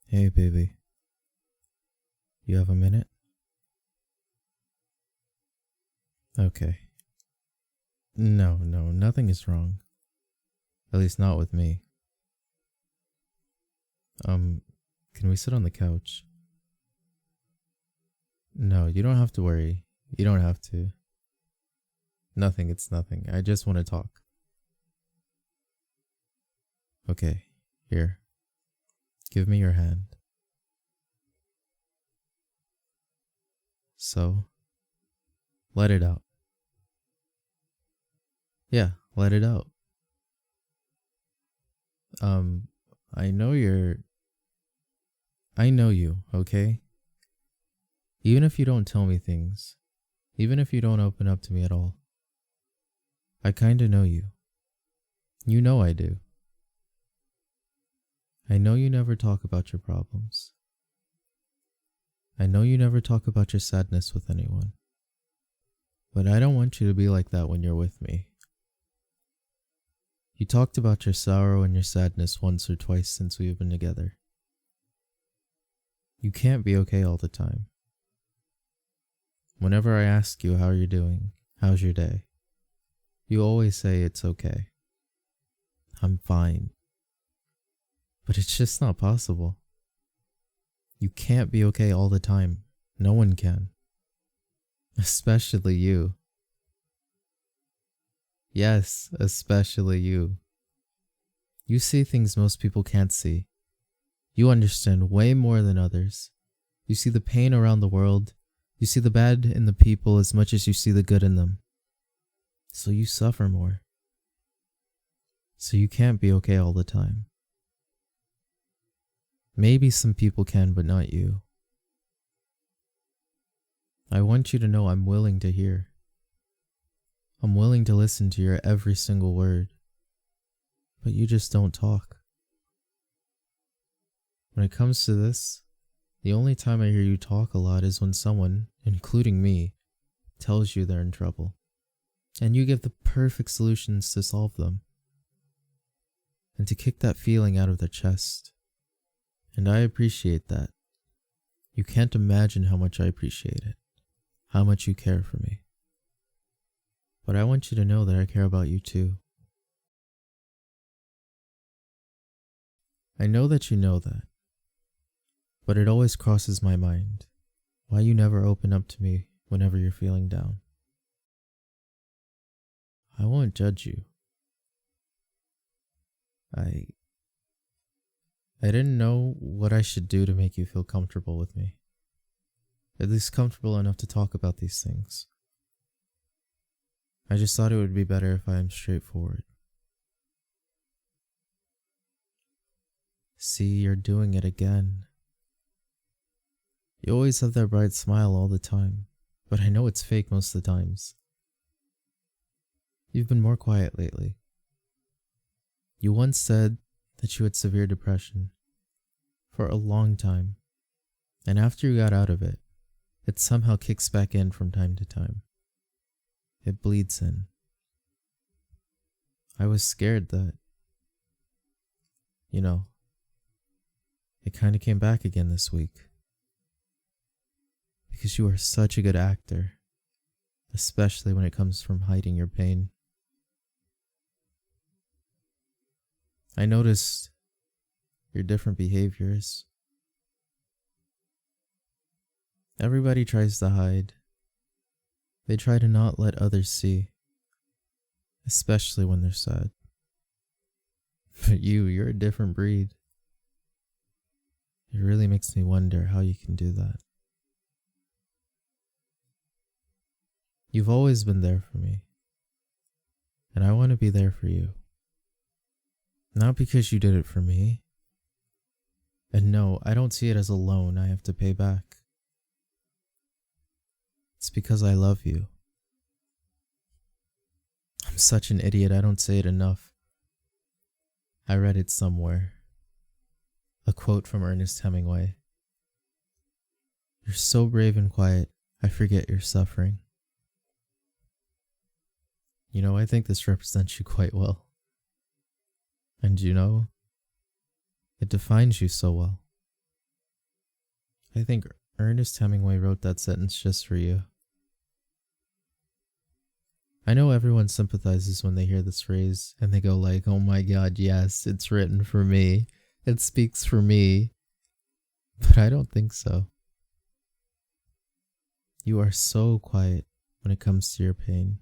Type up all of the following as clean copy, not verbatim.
Hey, baby. You have a minute? Okay. No, nothing is wrong. At least not with me. Can we sit on the couch? No, you don't have to worry. You don't have to. Nothing, it's nothing. I just want to talk. Okay, here. Give me your hand. So, let it out. Yeah, let it out. I know I know you, okay? Even if you don't tell me things, even if you don't open up to me at all, I kinda know you. You know I do. I know you never talk about your problems. I know you never talk about your sadness with anyone. But I don't want you to be like that when you're with me. You talked about your sorrow and your sadness once or twice since we've been together. You can't be okay all the time. Whenever I ask you how you're doing, how's your day, you always say it's okay. I'm fine. But it's just not possible. You can't be okay all the time. No one can. Especially you. Yes, especially you. You see things most people can't see. You understand way more than others. You see the pain around the world. You see the bad in the people as much as you see the good in them. So you suffer more. So you can't be okay all the time. Maybe some people can, but not you. I want you to know I'm willing to hear. I'm willing to listen to your every single word. But you just don't talk. When it comes to this, the only time I hear you talk a lot is when someone, including me, tells you they're in trouble. And you give the perfect solutions to solve them. And to kick that feeling out of their chest. And I appreciate that. You can't imagine how much I appreciate it. How much you care for me. But I want you to know that I care about you too. I know that you know that. But it always crosses my mind why you never open up to me whenever you're feeling down. I won't judge you. I didn't know what I should do to make you feel comfortable with me. At least comfortable enough to talk about these things. I just thought it would be better if I am straightforward. See, you're doing it again. You always have that bright smile all the time, but I know it's fake most of the times. You've been more quiet lately. You once said that you had severe depression for a long time, and after you got out of it, it somehow kicks back in from time to time. It bleeds in. I was scared that, it kind of came back again this week. Because you are such a good actor, especially when it comes from hiding your pain. I noticed your different behaviors. Everybody tries to hide. They try to not let others see, especially when they're sad. But you're a different breed. It really makes me wonder how you can do that. You've always been there for me, and I want to be there for you. Not because you did it for me. And no, I don't see it as a loan I have to pay back. It's because I love you. I'm such an idiot, I don't say it enough. I read it somewhere. A quote from Ernest Hemingway. You're so brave and quiet, I forget you're suffering. I think this represents you quite well. And it defines you so well. I think Ernest Hemingway wrote that sentence just for you. I know everyone sympathizes when they hear this phrase and they go like, oh my god, yes, it's written for me. It speaks for me. But I don't think so. You are so quiet when it comes to your pain.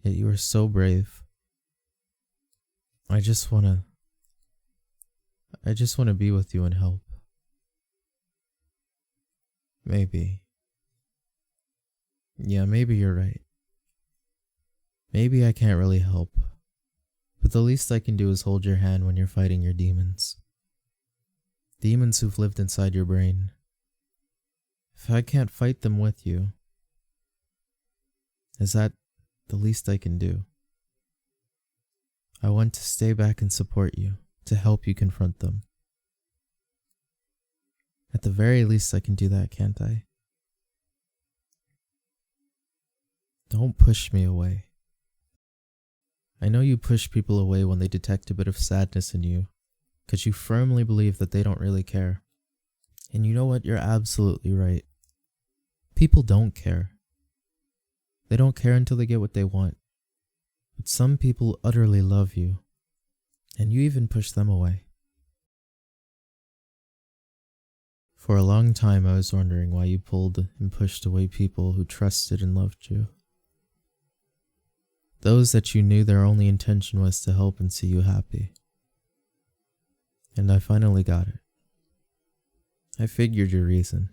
Yet you are so brave. I just wanna be with you and help. Maybe. Yeah, maybe you're right. Maybe I can't really help. But the least I can do is hold your hand when you're fighting your demons. Demons who've lived inside your brain. If I can't fight them with you, is that the least I can do? I want to stay back and support you, to help you confront them. At the very least I can do that, can't I? Don't push me away. I know you push people away when they detect a bit of sadness in you, because you firmly believe that they don't really care. And you know what? You're absolutely right. People don't care. They don't care until they get what they want. But some people utterly love you, and you even push them away. For a long time I was wondering why you pulled and pushed away people who trusted and loved you. Those that you knew their only intention was to help and see you happy. And I finally got it. I figured your reason.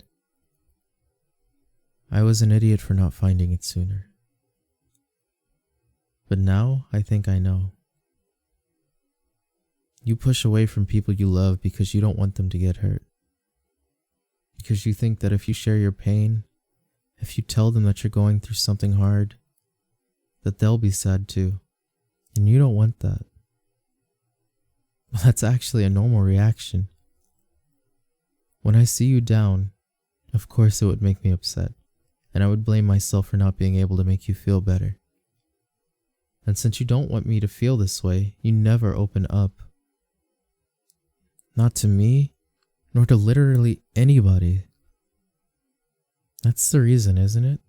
I was an idiot for not finding it sooner. But now I think I know. You push away from people you love because you don't want them to get hurt. Because you think that if you share your pain, if you tell them that you're going through something hard, that they'll be sad too. And you don't want that. Well, that's actually a normal reaction. When I see you down, of course it would make me upset, and I would blame myself for not being able to make you feel better. And since you don't want me to feel this way, you never open up. Not to me, nor to literally anybody. That's the reason, isn't it?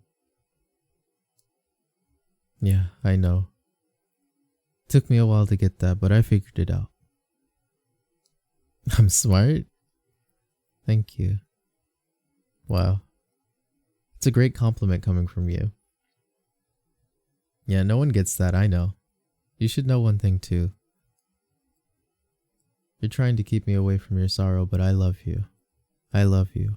Yeah, I know. Took me a while to get that, but I figured it out. I'm smart? Thank you. Wow. It's a great compliment coming from you. Yeah, no one gets that, I know. You should know one thing too. You're trying to keep me away from your sorrow, but I love you. I love you.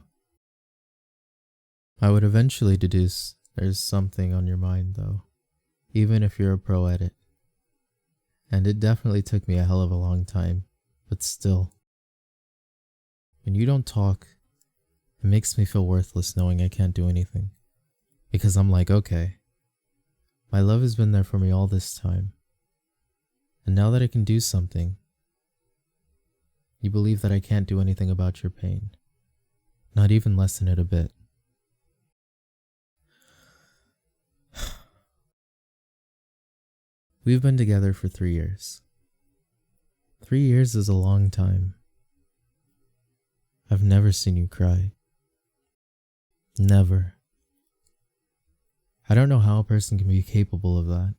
I would eventually deduce there's something on your mind though, even if you're a pro at it. And it definitely took me a hell of a long time, but still. When you don't talk, it makes me feel worthless knowing I can't do anything. Because I'm like, okay, my love has been there for me all this time. And now that I can do something, you believe that I can't do anything about your pain. Not even lessen it a bit. We've been together for 3 years. 3 years is a long time. I've never seen you cry. Never. I don't know how a person can be capable of that.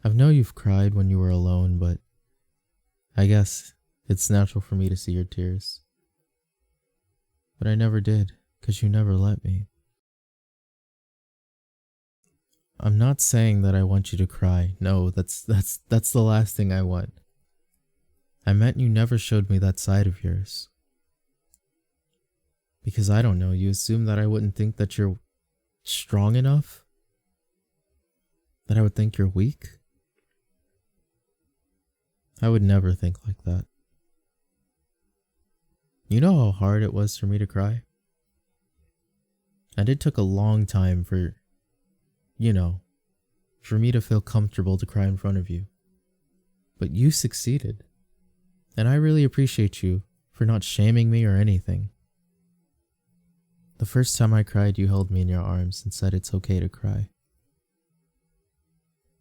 I know you've cried when you were alone, but I guess it's natural for me to see your tears. But I never did, 'cause you never let me. I'm not saying that I want you to cry. No, that's the last thing I want. I meant you never showed me that side of yours. Because I don't know, you assume that I wouldn't think that you're strong enough? That I would think you're weak? I would never think like that. You know how hard it was for me to cry? And it took a long time for me to feel comfortable to cry in front of you. But you succeeded. And I really appreciate you for not shaming me or anything. The first time I cried, you held me in your arms and said it's okay to cry.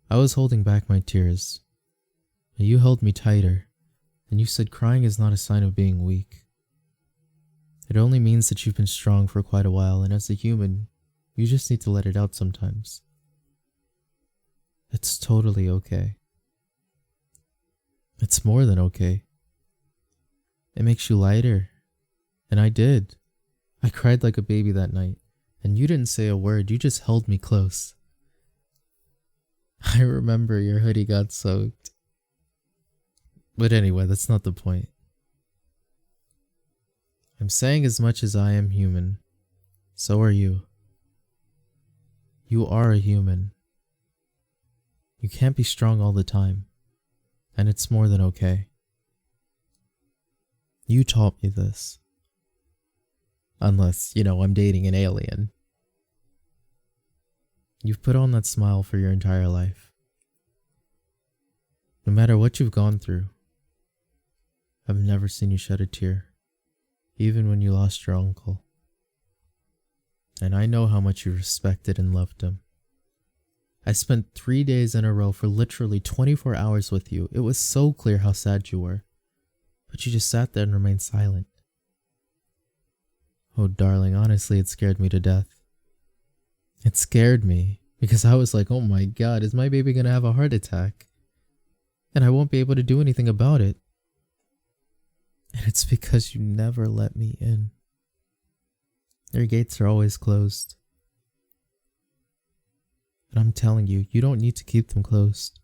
I was holding back my tears, but you held me tighter, and you said crying is not a sign of being weak. It only means that you've been strong for quite a while, and as a human, you just need to let it out sometimes. It's totally okay. It's more than okay. It makes you lighter. And I did. I cried like a baby that night, and you didn't say a word, you just held me close. I remember your hoodie got soaked. But anyway, that's not the point. I'm saying as much as I am human, so are you. You are a human. You can't be strong all the time, and it's more than okay. You taught me this. Unless, I'm dating an alien. You've put on that smile for your entire life. No matter what you've gone through, I've never seen you shed a tear, even when you lost your uncle. And I know how much you respected and loved him. I spent 3 days in a row for literally 24 hours with you. It was so clear how sad you were, but you just sat there and remained silent. Oh, darling, honestly, it scared me to death. It scared me because I was like, oh my God, is my baby gonna have a heart attack? And I won't be able to do anything about it. And it's because you never let me in. Your gates are always closed. And I'm telling you, you don't need to keep them closed.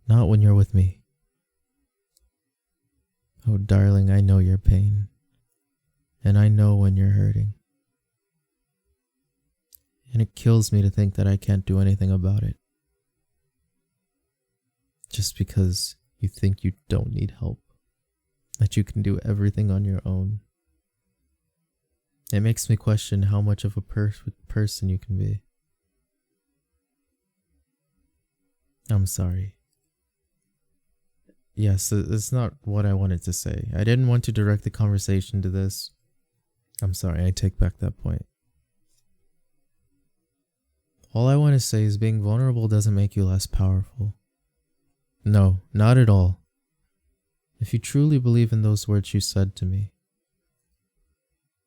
Not when you're with me. Oh, darling, I know your pain. And I know when you're hurting. And it kills me to think that I can't do anything about it. Just because you think you don't need help. That you can do everything on your own. It makes me question how much of a perfect person you can be. I'm sorry. Yes, it's not what I wanted to say. I didn't want to direct the conversation to this. I'm sorry, I take back that point. All I want to say is being vulnerable doesn't make you less powerful. No, not at all. If you truly believe in those words you said to me,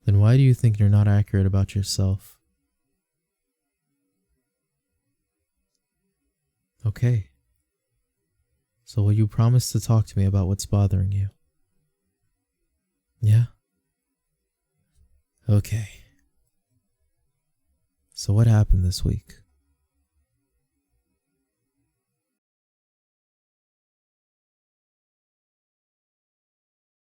then why do you think you're not accurate about yourself? Okay. So will you promise to talk to me about what's bothering you? Yeah? Okay. So what happened this week?